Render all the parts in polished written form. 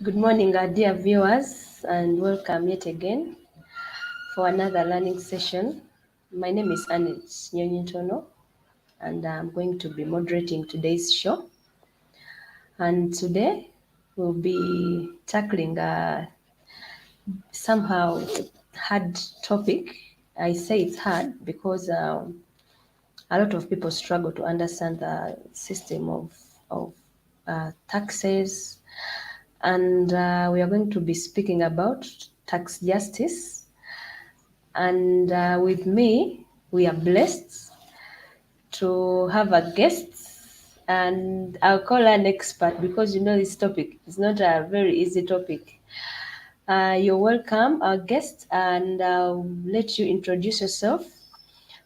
Good morning, our dear viewers, and welcome yet again for another learning session. My name is Annette Nyonyintono, and I'm going to be moderating today's show. And today we'll be tackling a somehow hard topic. I say it's hard because a lot of people struggle to understand the system of taxes, and we are going to be speaking about tax justice. And with me, we are blessed to have a guest, and I'll call her an expert because this topic is not a very easy topic. You're welcome, our guest, and I'll let you introduce yourself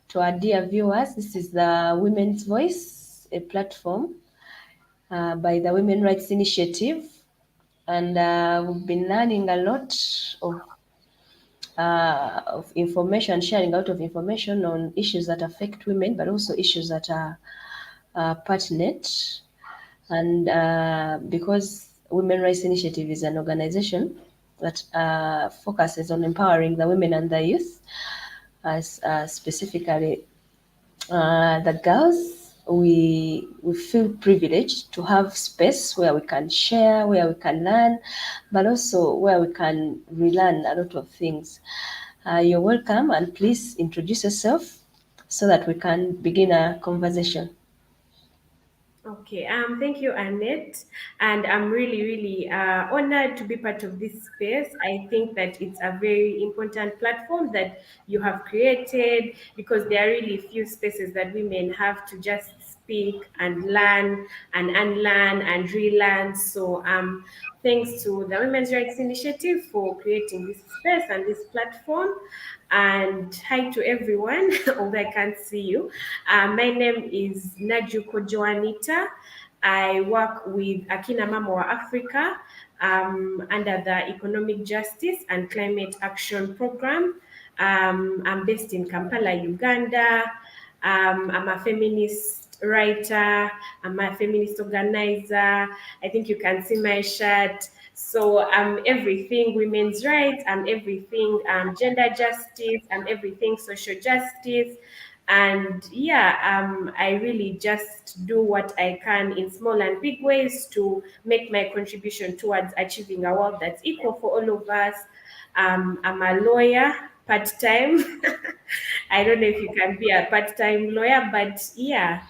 to our dear viewers. This is the Women's Voice, a platform by the Women Rights Initiative, and we've been learning a lot of information, sharing out of information on issues that affect women, but also issues that are pertinent. And because Women Rights Initiative is an organization that focuses on empowering the women and the youth, as specifically the girls, we feel privileged to have space where we can share, where we can learn, but also where we can relearn a lot of things. You're welcome, and please introduce yourself so that we can begin a conversation. Okay, thank you, Annette. And I'm really honored to be part of this space. I think that it's a very important platform that you have created because there are really few spaces that women have to just speak and learn and unlearn and relearn. So, thanks to the Women's Rights Initiative for creating this space and this platform. And hi to everyone, although I can't see you. My name is Najjuko Joanita. I work with Akina Mama Afrika under the Economic Justice and Climate Action Program. I'm based in Kampala, Uganda. I'm a feminist writer. I'm a feminist organizer. I think you can see my shirt. So I'm everything women's rights, I'm everything gender justice, I'm everything social justice. And yeah, I really just do what I can in small and big ways to make my contribution towards achieving a world that's equal for all of us. I'm a lawyer part time. I don't know if you can be a part time lawyer, but yeah,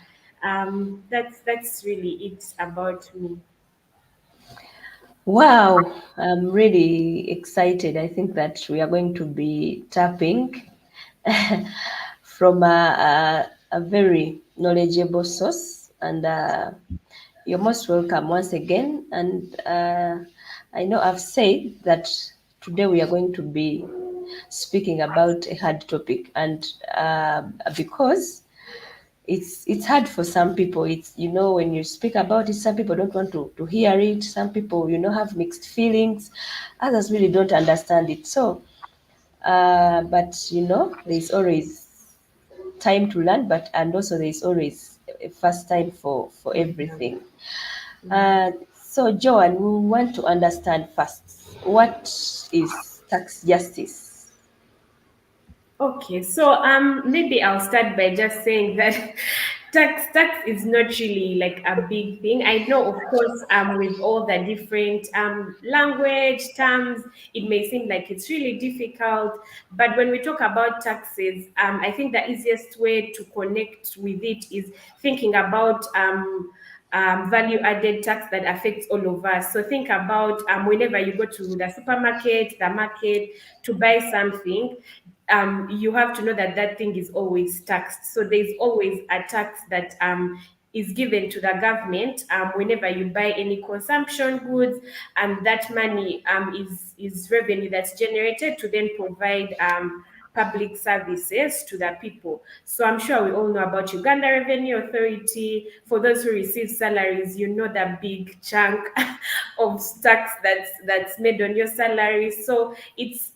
that's really it about me. Wow, I'm really excited. I think that we are going to be tapping from a very knowledgeable source, and you're most welcome once again. And I know I've said that today we are going to be speaking about a hard topic, and because it's hard for some people. It's when you speak about it, some people don't want to hear it. Some people have mixed feelings. Others really don't understand it. So, but there's always time to learn, but and also there's always a first time for everything. So, Joan, we want to understand first, what is tax justice? Okay, so maybe I'll start by just saying that tax is not really like a big thing. I know, of course, with all the different language terms, it may seem like it's really difficult. But when we talk about taxes, I think the easiest way to connect with it is thinking about value added tax that affects all of us. So think about whenever you go to the supermarket, the market to buy something, you have to know that that thing is always taxed. So there's always a tax that is given to the government whenever you buy any consumption goods, and that money is revenue that's generated to then provide public services to the people. So I'm sure we all know about Uganda Revenue Authority. For those who receive salaries, you know the big chunk of tax that's made on your salary. So it's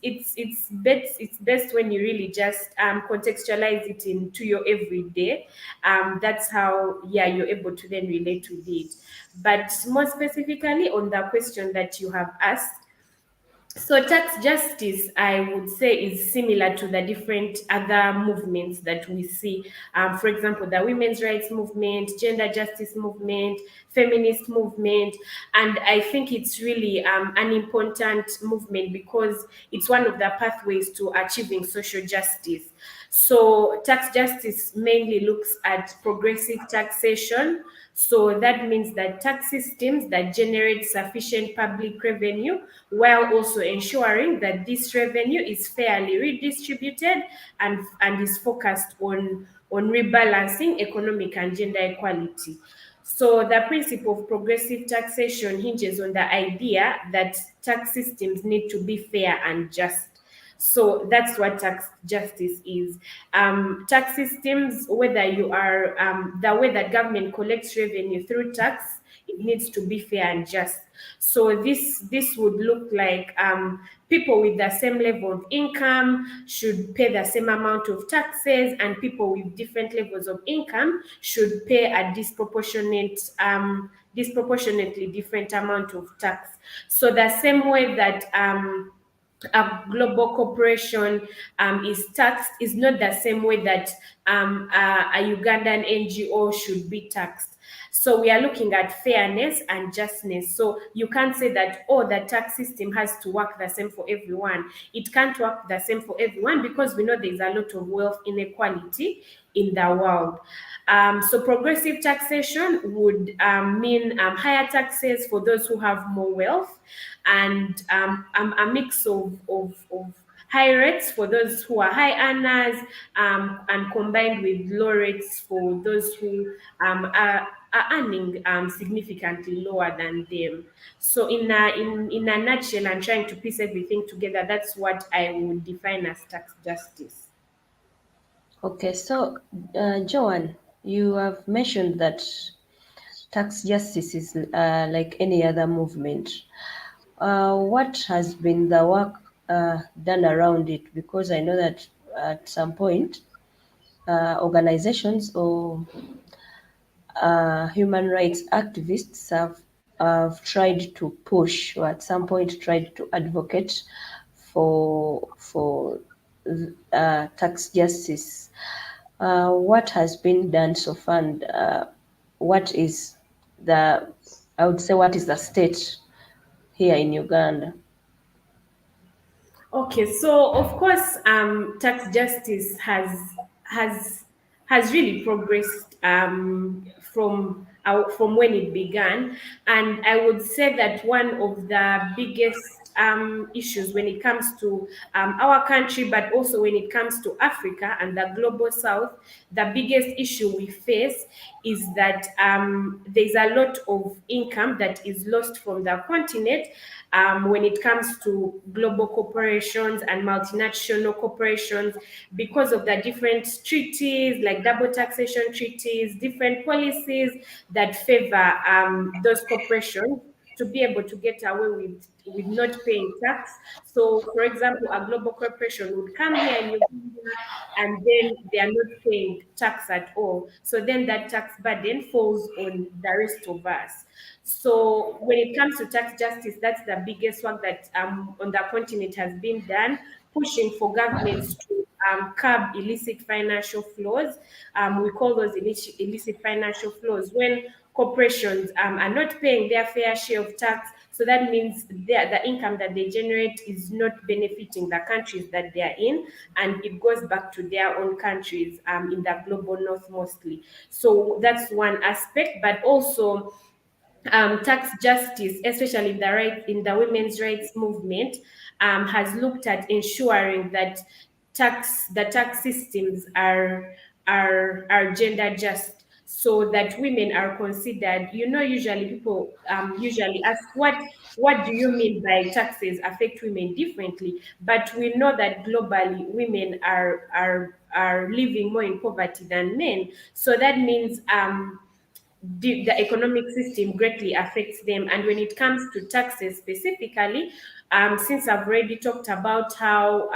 best when you really just contextualize it into your everyday. That's how, yeah, you're able to then relate with it. But more specifically on the question that you have asked, so tax justice, I would say, is similar to the different other movements that we see. For example, the women's rights movement, gender justice movement, feminist movement, and I think it's really an important movement because it's one of the pathways to achieving social justice. So tax justice mainly looks at progressive taxation. So that means that tax systems that generate sufficient public revenue while also ensuring that this revenue is fairly redistributed and is focused on rebalancing economic and gender equality. So the principle of progressive taxation hinges on the idea that tax systems need to be fair and just. So that's what tax justice is. Tax systems, whether you are the way that government collects revenue through tax, it needs to be fair and just. So this would look like people with the same level of income should pay the same amount of taxes, and people with different levels of income should pay a disproportionately different amount of tax. So the same way that a global corporation is taxed is not the same way that a Ugandan NGO should be taxed. So we are looking at fairness and justness. So you can't say that, oh, the tax system has to work the same for everyone. It can't work the same for everyone because we know there's a lot of wealth inequality in the world. So progressive taxation would mean higher taxes for those who have more wealth, and a mix of high rates for those who are high earners, and combined with low rates for those who are earning significantly lower than them. So in a nutshell, and trying to piece everything together, that's what I would define as tax justice. Okay, so Joan, you have mentioned that tax justice is like any other movement. What has been the work done around it? Because I know that at some point, organizations or human rights activists have tried to push, or at some point tried to advocate for tax justice. What has been done so far, and what is the, I would say, what is the state here in Uganda? Okay, so of course, tax justice has has really progressed from when it began, and I would say that one of the biggest issues when it comes to our country, but also when it comes to Africa and the global South, the biggest issue we face is that there's a lot of income that is lost from the continent when it comes to global corporations and multinational corporations because of the different treaties, like double taxation treaties, different policies that favor those corporations to be able to get away with not paying tax. So, for example, a global corporation would come here in Uganda and then they are not paying tax at all. So then that tax burden falls on the rest of us. So when it comes to tax justice, that's the biggest work that on the continent has been done, pushing for governments to curb illicit financial flows. We call those illicit financial flows when corporations are not paying their fair share of tax. So that means the income that they generate is not benefiting the countries that they are in, and it goes back to their own countries in the global north mostly. So that's one aspect, but also tax justice, especially in the women's rights movement, has looked at ensuring that the tax systems are gender just. so that women are considered. Usually people usually ask, what do you mean by taxes affect women differently? But we know that globally women are living more in poverty than men. So that means the economic system greatly affects them. And when it comes to taxes specifically, since I've already talked about how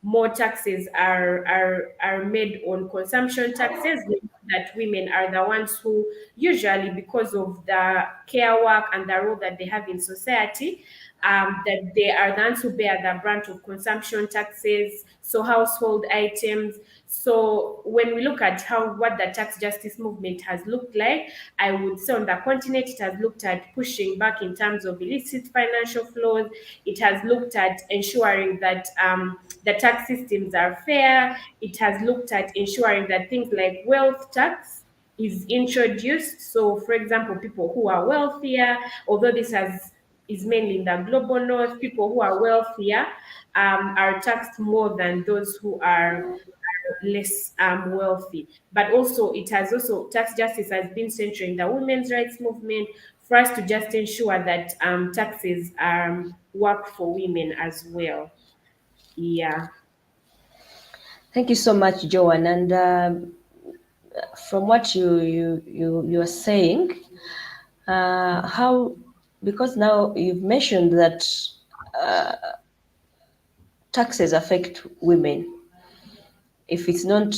more taxes are made on consumption taxes, we know that women are the ones who usually, because of the care work and the role that they have in society, that they are the ones who bear the brunt of consumption taxes, so household items. So when we look at how what the tax justice movement has looked like, I would say on the continent it has looked at pushing back in terms of illicit financial flows. It has looked at ensuring that the tax systems are fair. It has looked at ensuring that things like wealth tax is introduced. So, for example, people who are wealthier, although this has is mainly in the global north, people who are wealthier are taxed more than those who are less wealthy. But also, it has also tax justice has been central in the women's rights movement for us to just ensure that taxes work for women as well. Yeah. Thank you so much, Joan. And from what you're saying, how, because now you've mentioned that taxes affect women. If it's not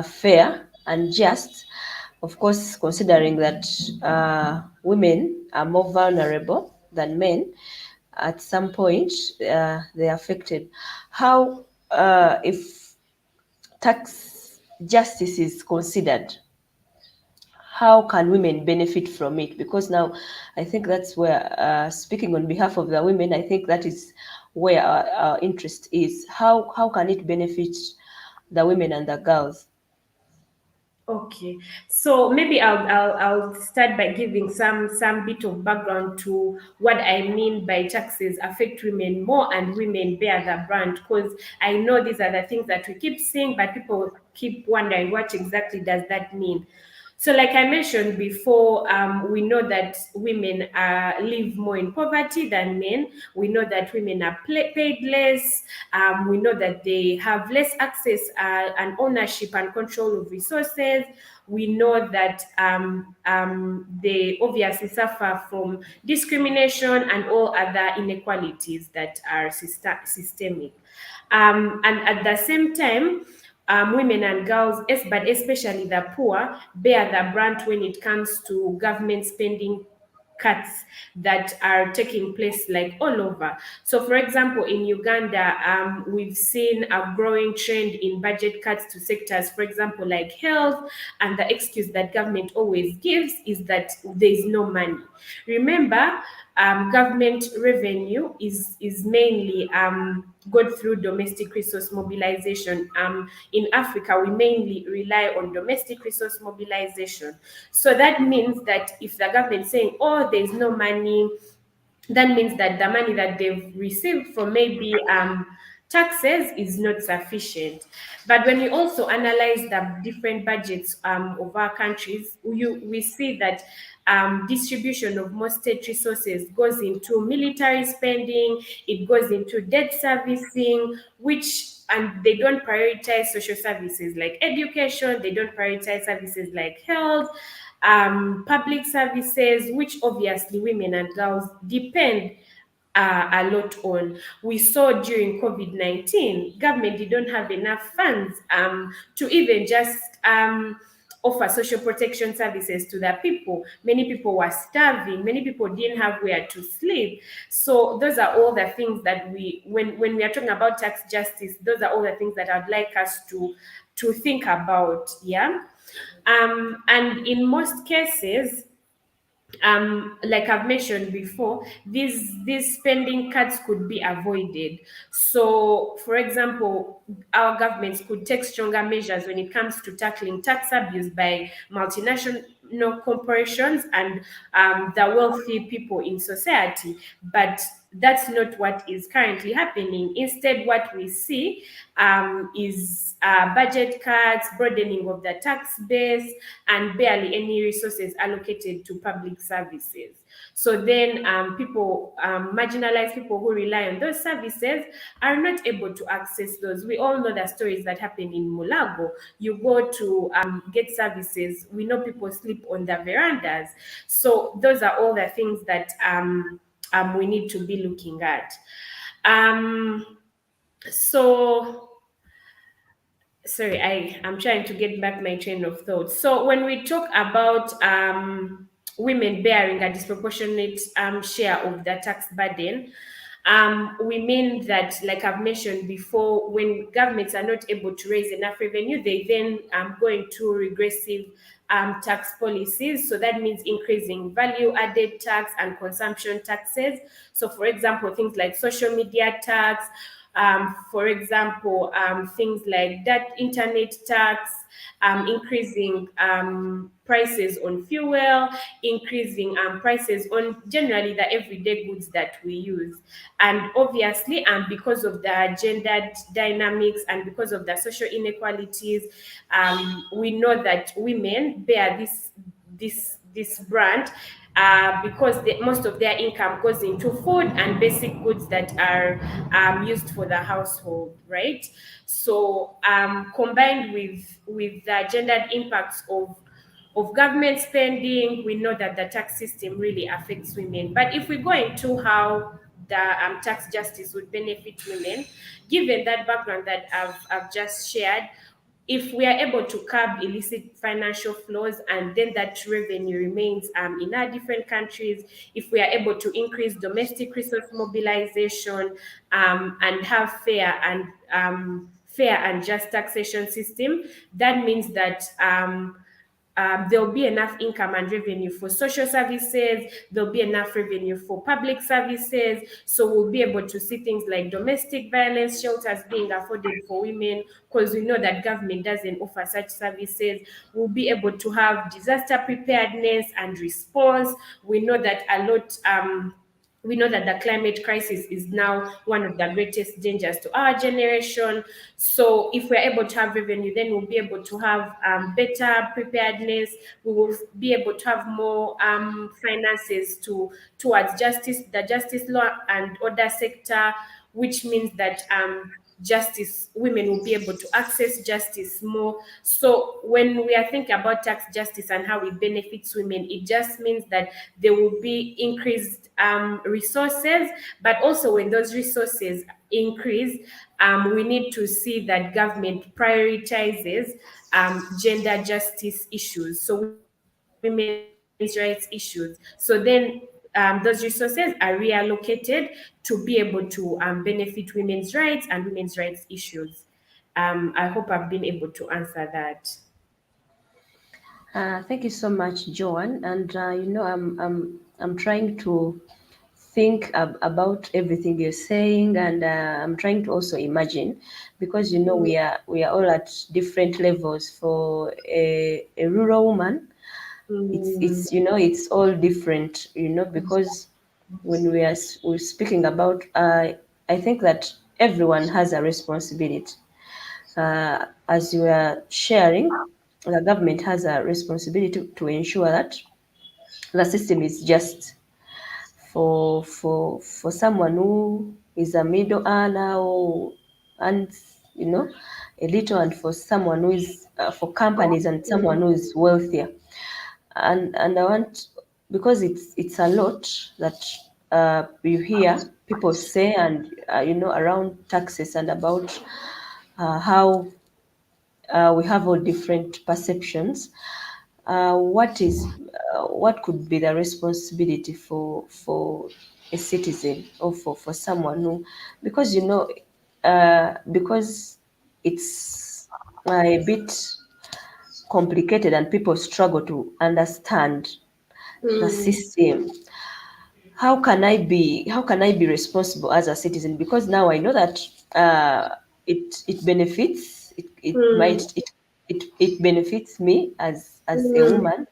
fair and just, of course, considering that women are more vulnerable than men, at some point they're affected. How, if tax justice is considered, how can women benefit from it? Because now I think that's where, speaking on behalf of the women, I think that is where our interest is. How can it benefit the women and the girls? Okay, so maybe I'll start by giving some bit of background to what I mean by taxes affect women more and women bear the brunt, because I know these are the things that we keep seeing, but people keep wondering what exactly does that mean. So, like I mentioned before, we know that women live more in poverty than men. We know that women are paid less. We know that they have less access and ownership and control of resources. We know that they obviously suffer from discrimination and all other inequalities that are systemic. And at the same time, women and girls, but especially the poor, bear the brunt when it comes to government spending cuts that are taking place like all over. So, for example, in Uganda, we've seen a growing trend in budget cuts to sectors, for example, like health, and the excuse that government always gives is that there is no money. Remember, government revenue is mainly got through domestic resource mobilization. In Africa, we mainly rely on domestic resource mobilization. So that means that if the government is saying, "Oh, there's no money," that means that the money that they've received from maybe taxes is not sufficient. But when we also analyze the different budgets of our countries, we see that distribution of most state resources goes into military spending, it goes into debt servicing, which and they don't prioritize social services like education, they don't prioritize services like health, public services, which obviously women and girls depend a lot on. We saw during COVID-19, government didn't have enough funds to even just offer social protection services to the people. Many people were starving. Many people didn't have where to sleep. So those are all the things that when we are talking about tax justice, those are all the things that I'd like us to think about. Yeah. And in most cases, like I've mentioned before, these spending cuts could be avoided. So, for example, our governments could take stronger measures when it comes to tackling tax abuse by corporations and the wealthy people in society. But that's not what is currently happening. Instead, what we see is budget cuts, broadening of the tax base, and barely any resources allocated to public services. So then, marginalized people who rely on those services are not able to access those. We all know the stories that happen in Mulago. You go to get services, we know people sleep on the verandas. So those are all the things that we need to be looking at. So sorry, I'm trying to get back my train of thought. So when we talk about women bearing a disproportionate share of the tax burden, we mean that, like I've mentioned before, when governments are not able to raise enough revenue, they then go into regressive tax policies. So that means increasing value added tax and consumption taxes. So, for example, things like social media tax, for example, things like that internet tax, increasing prices on fuel, increasing prices on generally the everyday goods that we use. And obviously, because of the gender dynamics and because of the social inequalities, we know that women bear this brand because most of their income goes into food and basic goods that are used for the household, right? So combined with the gendered impacts of government spending, we know that the tax system really affects women. But if we go into how the tax justice would benefit women, given that background that I've just shared, if we are able to curb illicit financial flows and then that revenue remains in our different countries, if we are able to increase domestic resource mobilization and have fair and just taxation system, that means that there'll be enough income and revenue for social services, there'll be enough revenue for public services. So we'll be able to see things like domestic violence shelters being afforded for women, because we know that government doesn't offer such services. We'll be able to have disaster preparedness and response. We know that the climate crisis is now one of the greatest dangers to our generation. So, if we're able to have revenue, then we'll be able to have better preparedness. We will be able to have more finances towards justice, the justice law and order sector, which means that justice, women will be able to access justice more. So when we are thinking about tax justice and how it benefits women, it just means that there will be increased resources, but also when those resources increase, we need to see that government prioritizes gender justice issues, so women's rights issues. So then those resources are reallocated to be able to benefit women's rights and women's rights issues. I hope I've been able to answer that. Thank you so much, Joan. And I'm trying to think about everything you're saying, and I'm trying to also imagine, because we are all at different levels. For a rural woman, it's it's all different, because when we're speaking about, I think that everyone has a responsibility. As you are sharing, the government has a responsibility to ensure that the system is just for someone who is a middle earner or earns a little, and for someone who is for companies and someone who is wealthier. And I want, because it's a lot that you hear people say, and around taxes and about how we have all different perceptions. What could be the responsibility for a citizen, or for someone who, because because it's a bit complicated and people struggle to understand the system. How can I be responsible as a citizen? Because now I know that it benefits, it benefits me as a woman,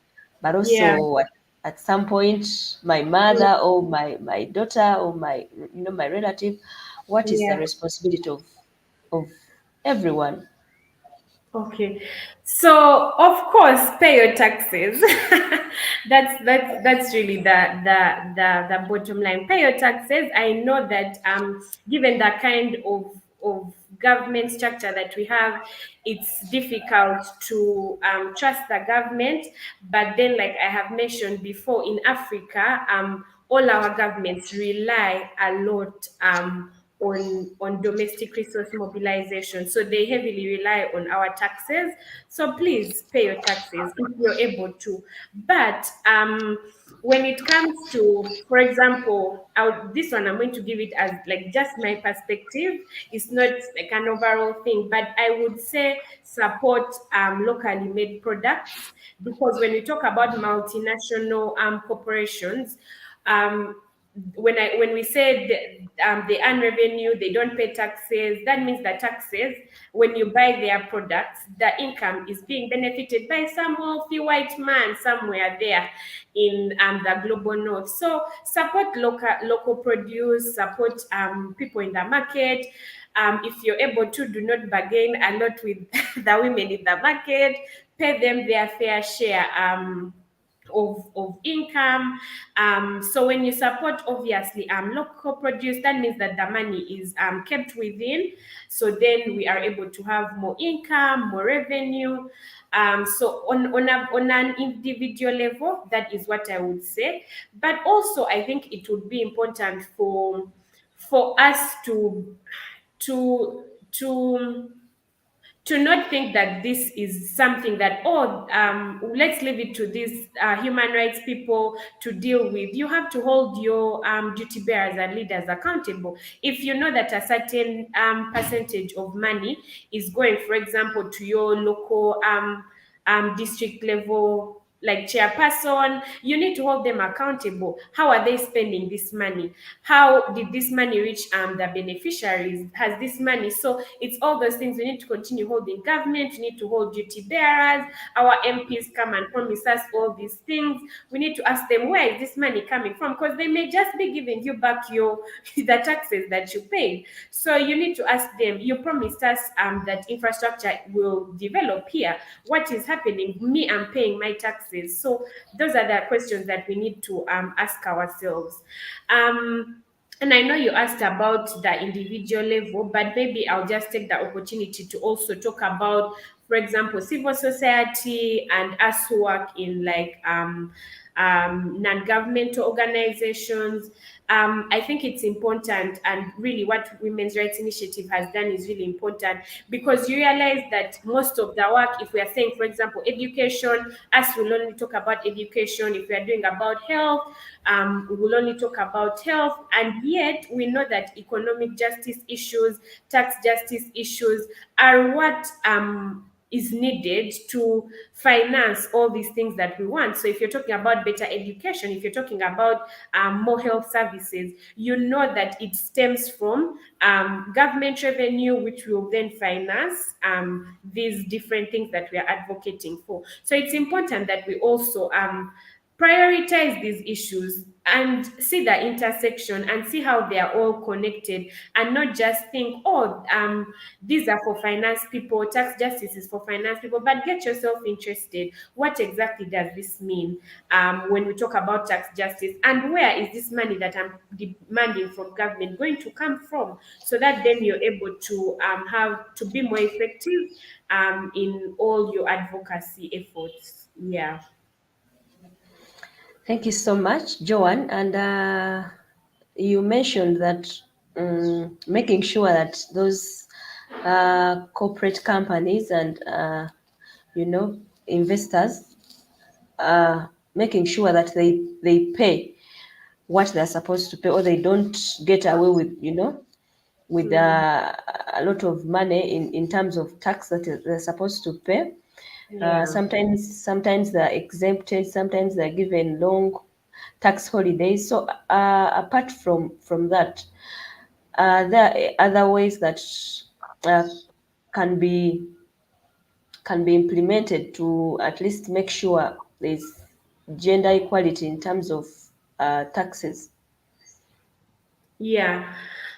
but Yeah. also at some point my Mm, mother or my daughter or my my relative, what is the yeah. responsibility of everyone? Okay. So of course pay your taxes. That's really the bottom line. Pay your taxes. I know that given the kind of government structure that we have, it's difficult to trust the government. But then, like I have mentioned before, in Africa, all our governments rely a lot on domestic resource mobilization. So they heavily rely on our taxes. So please pay your taxes if you're able to. But when it comes to, for example, this one I'm going to give it as like just my perspective. It's not like an overall thing, but I would say support locally made products, because when we talk about multinational corporations, um, when we say they earn revenue, they don't pay taxes. That means the taxes, when you buy their products, the income is being benefited by some wealthy white man somewhere there in the global north. So support local produce, support people in the market. If you're able to, do not bargain a lot with the women in the market. Pay them their fair share. Of income. So when you support obviously local produce, that means that the money is kept within. So then we are able to have more income, more revenue. So on an individual level, that is what I would say. But also I think it would be important for us to to to not think that this is something that, oh, let's leave it to these human rights people to deal with. You have to hold your duty bearers and leaders accountable. If you know that a certain percentage of money is going, for example, to your local district level like chairperson, you need to hold them accountable. How are they spending this money? How did this money reach the beneficiaries? Has this money? So it's all those things. We need to continue holding government. We need to hold duty bearers. Our MPs come and promise us all these things. We need to ask them, where is this money coming from? Because they may just be giving you back your the taxes that you paid. So you need to ask them, you promised us that infrastructure will develop here. What is happening? Me, I'm paying my taxes. So those are the questions that we need to ask ourselves. And I know you asked about the individual level, but maybe I'll just take the opportunity to also talk about, for example, civil society and us who work in like non-governmental organizations. I think it's important, and really what Women's Rights Initiative has done is really important, because you realize that most of the work, if we are saying, for example, education, us will only talk about education. If we are doing about health, we will only talk about health, and yet we know that economic justice issues, tax justice issues are what is needed to finance all these things that we want. So if you're talking about better education, if you're talking about more health services, you know that it stems from government revenue, which will then finance these different things that we are advocating for. So it's important that we also prioritize these issues and see the intersection and see how they are all connected, and not just think, oh, these are for finance people, tax justice is for finance people. But get yourself interested. What exactly does this mean when we talk about tax justice, and where is this money that I'm demanding from government going to come from, so that then you're able to have to be more effective in all your advocacy efforts. Yeah. Thank you so much, Joan. And you mentioned that making sure that those corporate companies and investors making sure that they pay what they're supposed to pay, or they don't get away with with Mm, a lot of money in terms of tax that they're supposed to pay. yeah. Sometimes they're exempted, sometimes they're given long tax holidays. So apart from that, there are other ways that uh, can be can be implemented to at least make sure there's gender equality in terms of taxes? Yeah.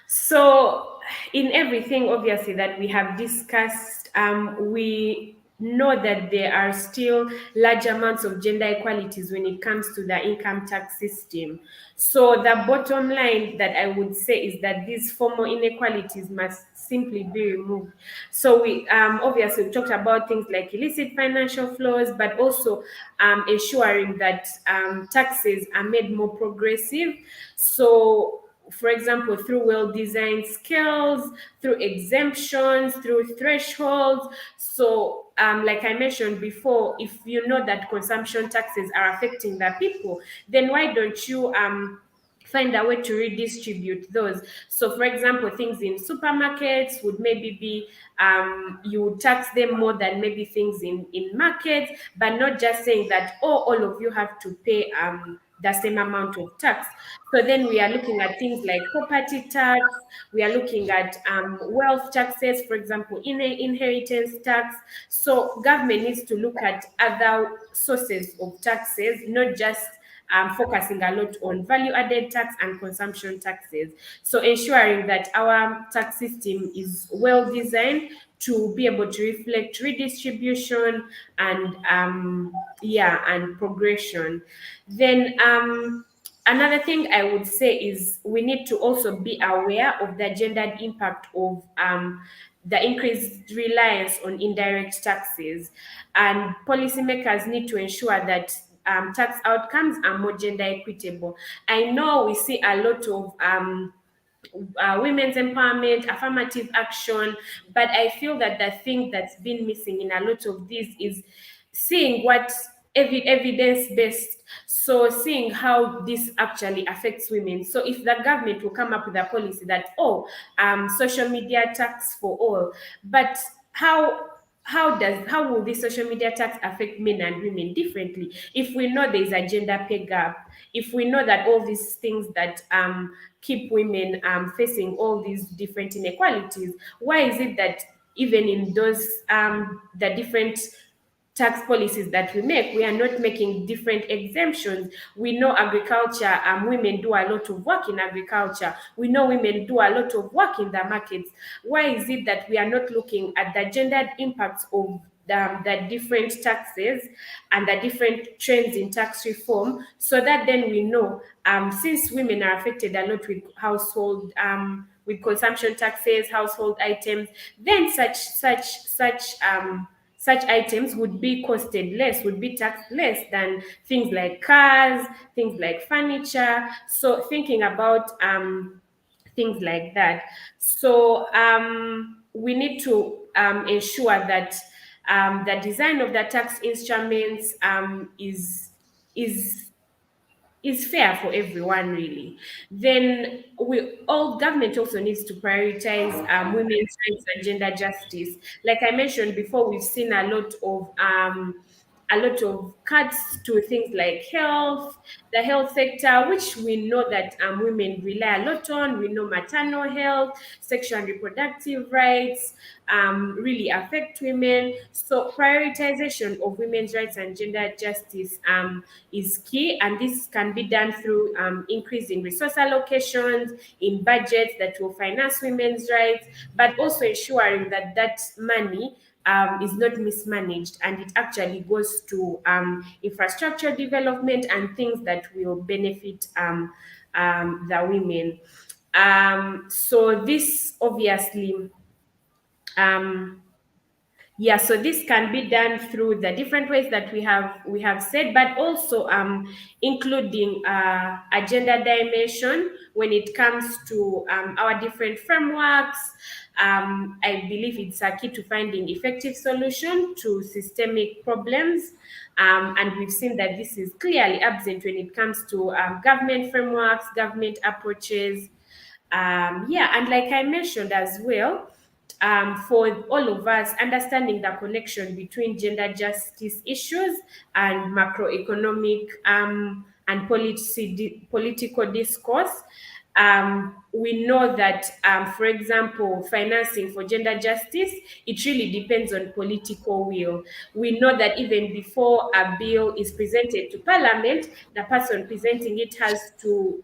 So, in everything, obviously, that we have discussed, we know that there are still large amounts of gender inequalities when it comes to the income tax system. So, the bottom line that I would say is that these formal inequalities must simply be removed. So, we obviously we talked about things like illicit financial flows, but also ensuring that taxes are made more progressive. So, for example, through well designed scales, through exemptions, through thresholds. So, like I mentioned before, if you know that consumption taxes are affecting the people, then why don't you find a way to redistribute those? So, for example, things in supermarkets would maybe be you would tax them more than maybe things in markets, but not just saying that, oh, all of you have to pay the same amount of tax. So then we are looking at things like property tax, we are looking at wealth taxes, for example, inheritance tax. So government needs to look at other sources of taxes, not just focusing a lot on value added tax and consumption taxes. So ensuring that our tax system is well designed to be able to reflect redistribution and yeah, and progression. Then another thing I would say is we need to also be aware of the gendered impact of the increased reliance on indirect taxes, and policymakers need to ensure that tax outcomes are more gender equitable. I know we see a lot of women's empowerment, affirmative action. But I feel that the thing that's been missing in a lot of this is seeing what evidence based. So seeing how this actually affects women. So if the government will come up with a policy that, oh, social media tax for all, but how will this social media tax affect men and women differently if we know there's a gender pay gap, if we know that all these things that keep women facing all these different inequalities? Why is it that even in those the different tax policies that we make, we are not making different exemptions? We know agriculture, women do a lot of work in agriculture. We know women do a lot of work in the markets. Why is it that we are not looking at the gendered impacts of the different taxes and the different trends in tax reform, so that then we know, since women are affected a lot with household with consumption taxes, household items, then such items would be costed less, would be taxed less than things like cars, things like furniture. So thinking about things like that. So we need to ensure that the design of the tax instruments is is fair for everyone, really. Then we all government also needs to prioritize women's rights and gender justice. Like I mentioned before, we've seen a lot of cuts to things like health, the health sector, which we know that women rely a lot on. We know maternal health, sexual and reproductive rights really affect women. So prioritization of women's rights and gender justice is key, and this can be done through increasing resource allocations in budgets that will finance women's rights, but also ensuring that that money is not mismanaged and it actually goes to infrastructure development and things that will benefit the women. So this obviously um, yeah, so this can be done through the different ways that we have said, but also including a gender dimension when it comes to our different frameworks. I believe it's a key to finding effective solution to systemic problems. And we've seen that this is clearly absent when it comes to government frameworks, government approaches. Yeah, and like I mentioned as well, for all of us, understanding the connection between gender justice issues and macroeconomic and political discourse. we know that, for example, financing for gender justice, it really depends on political will. We know that even before a bill is presented to Parliament, the person presenting it has to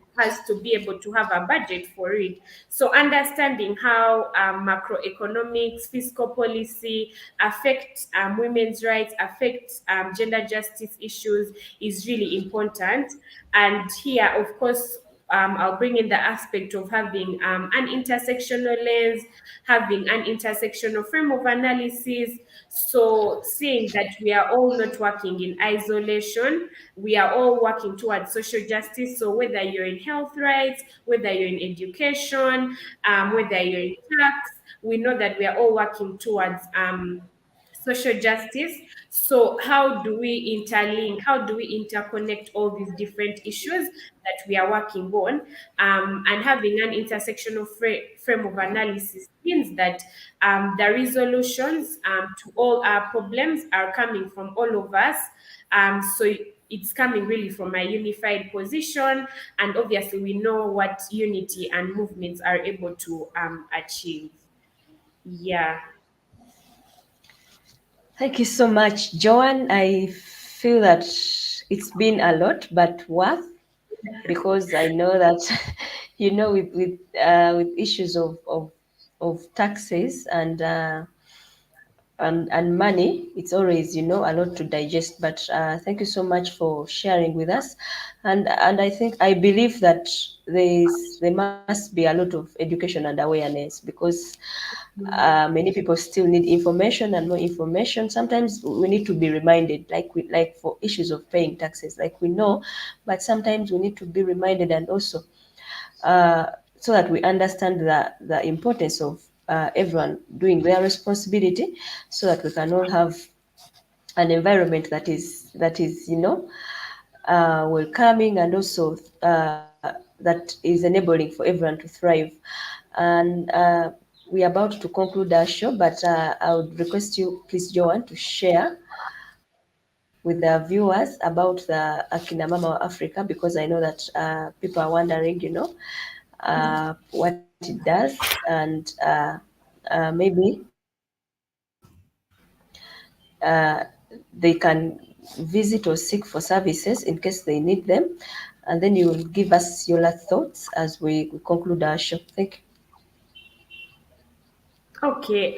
be able to have a budget for it. So understanding how macroeconomics, fiscal policy affect women's rights, affect gender justice issues is really important. And here, of course, I'll bring in the aspect of having an intersectional lens, having an intersectional frame of analysis. So, seeing that we are all not working in isolation, we are all working towards social justice. So, whether you're in health rights, whether you're in education, whether you're in tax, we know that we are all working towards social justice. So, how do we interlink? How do we interconnect all these different issues that we are working on? And having an intersectional frame of analysis means that the resolutions to all our problems are coming from all of us. So, it's coming really from a unified position, and obviously, we know what unity and movements are able to achieve. Yeah. Thank you so much, Joan. I feel that it's been a lot, but worth, because I know that with issues of taxes and money, it's always a lot to digest. But thank you so much for sharing with us, and I believe that there must be a lot of education and awareness, because many people still need information and more information. Sometimes we need to be reminded, like for issues of paying taxes, like we know, but sometimes we need to be reminded, and also uh, so that we understand the importance of everyone doing their responsibility, so that we can all have an environment that is welcoming, and also that is enabling for everyone to thrive. And we are about to conclude our show, but I would request you, please, Joanne, to share with the viewers about the Akina Mama of Africa, because I know that people are wondering, what it does, and maybe they can visit or seek for services in case they need them. And then you will give us your last thoughts as we conclude our show. Thank you. Okay,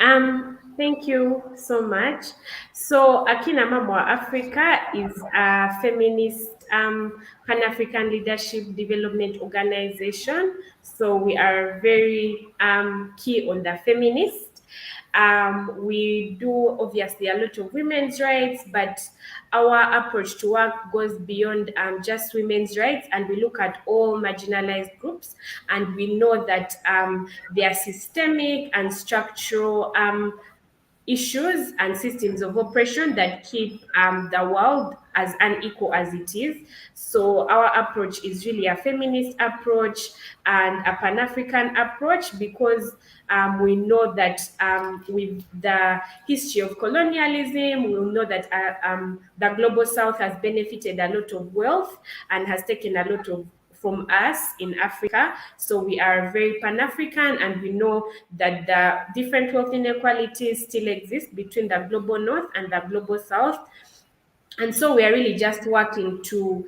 thank you so much. So, Akina Mama Africa is a feminist Pan-African leadership development organization. So, we are very key on the feminist. We do obviously a lot of women's rights, but our approach to work goes beyond just women's rights, and we look at all marginalized groups. And we know that there are systemic and structural issues and systems of oppression that keep the world as unequal as it is. So our approach is really a feminist approach and a Pan-African approach, because we know that with the history of colonialism, we know that the global south has benefited a lot of wealth and has taken a lot of from us in Africa. So we are very Pan-African, and we know that the different wealth inequalities still exist between the global north and the global south. And so we are really just working to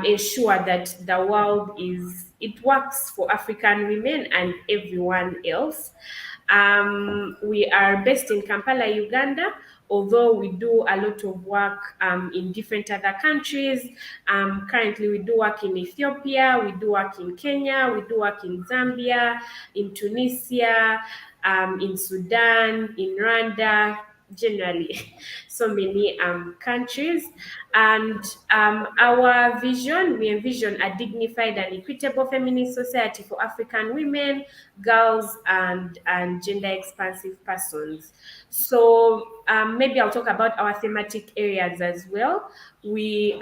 ensure that the world it works for African women and everyone else. We are based in Kampala, Uganda, although we do a lot of work in different other countries. Currently, we do work in Ethiopia, we do work in Kenya, we do work in Zambia, in Tunisia, in Sudan, in Rwanda, generally so many countries. And our vision, we envision a dignified and equitable feminist society for African women, girls, and gender expansive persons. So maybe I'll talk about our thematic areas as well. We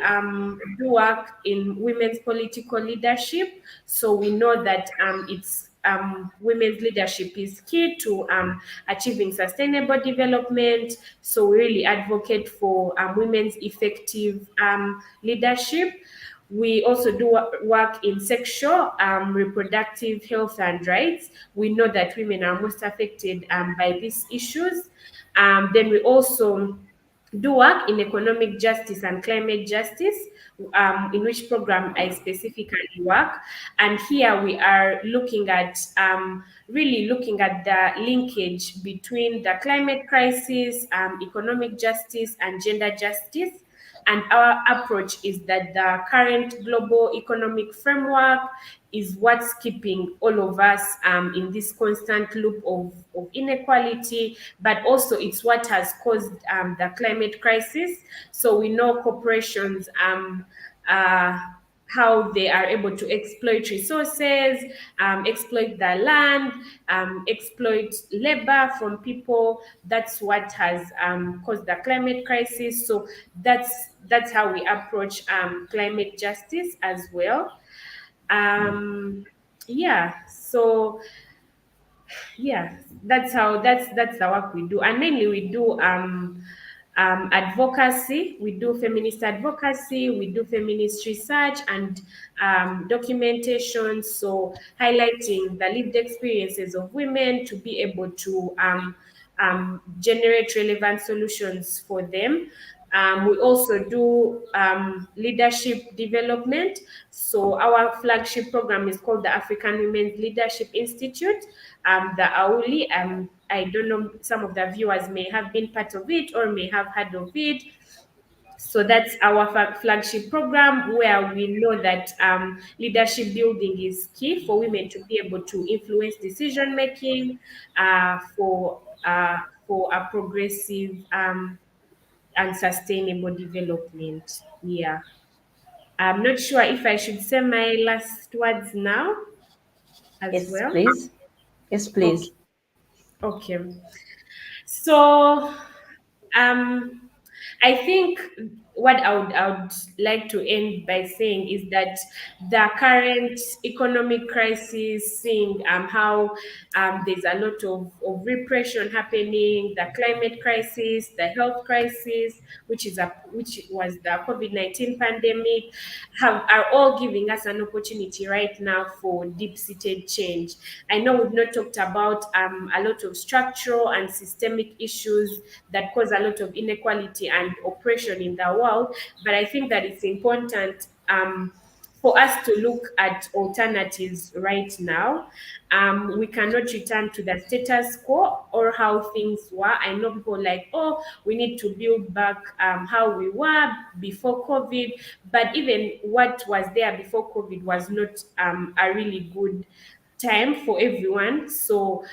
do work in women's political leadership. So we know that it's women's leadership is key to achieving sustainable development. So we really advocate for women's effective leadership. We also do work in sexual reproductive health and rights. We know that women are most affected by these issues. Then we also do work in economic justice and climate justice, in which program I specifically work. And here we are looking at really looking at the linkage between the climate crisis, economic justice, and gender justice. And our approach is that the current global economic framework is what's keeping all of us in this constant loop of inequality, but also it's what has caused the climate crisis. So we know corporations, uh, how they are able to exploit resources, exploit the land, exploit labor from people. That's what has caused the climate crisis. So that's how we approach climate justice as well. Um, yeah. So yeah, that's the work we do, and mainly we do advocacy. We do feminist advocacy, we do feminist research and documentation, so highlighting the lived experiences of women to be able to generate relevant solutions for them. We also do leadership development. So our flagship program is called the African Women's Leadership Institute, the AULI. I don't know, some of the viewers may have been part of it or may have heard of it. So that's our flagship program, where we know that leadership building is key for women to be able to influence decision making, for a progressive and sustainable development. Yeah. I'm not sure if I should say my last words now as Yes, well. please. Yes, Okay. please. Okay. So um I think what I would like to end by saying is that the current economic crisis, seeing how there's a lot of repression happening, the climate crisis, the health crisis, which was the COVID-19 pandemic, are all giving us an opportunity right now for deep-seated change. I know we've not talked about a lot of structural and systemic issues that cause a lot of inequality and oppression in the world, but I think that it's important for us to look at alternatives right now. We cannot return to the status quo or how things were. I know people like, oh, we need to build back how we were before COVID, but even what was there before COVID was not a really good time for everyone. So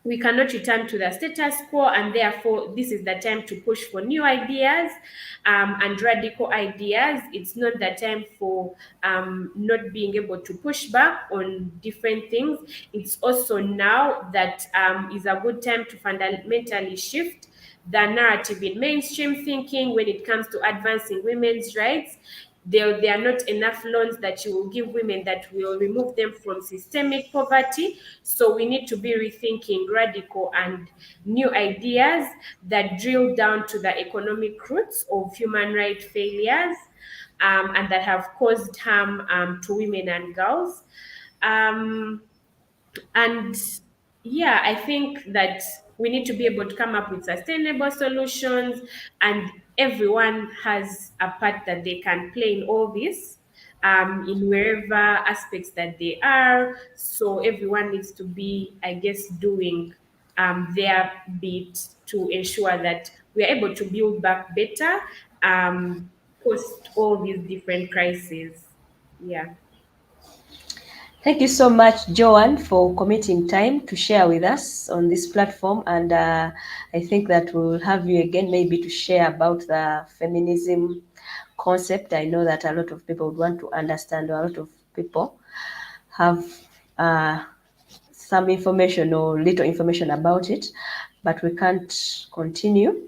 we cannot return to the status quo, and therefore this is the time to push for new ideas and radical ideas. It's not the time for not being able to push back on different things. It's also now that is a good time to fundamentally shift the narrative in mainstream thinking when it comes to advancing women's rights. There are not enough loans that you will give women that will remove them from systemic poverty. So we need to be rethinking radical and new ideas that drill down to the economic roots of human rights failures, and that have caused harm to women and girls. Um, and yeah, I think that we need to be able to come up with sustainable solutions, and everyone has a part that they can play in all this, in wherever aspects that they are. So everyone needs to be, I guess, doing their bit to ensure that we are able to build back better post all these different crises. Yeah. Thank you so much, Joanne, for committing time to share with us on this platform. And I think that we'll have you again, maybe to share about the feminism concept. I know that a lot of people would want to understand, or a lot of people have uh, some information or little information about it, but we can't continue.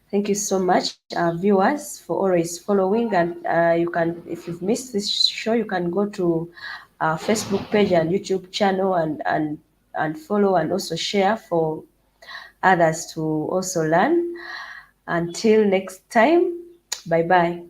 Thank you so much, viewers, for always following. And you can, if you've missed this show, you can go to our Facebook page and YouTube channel, and follow and also share for others to also learn. Until next time, bye bye.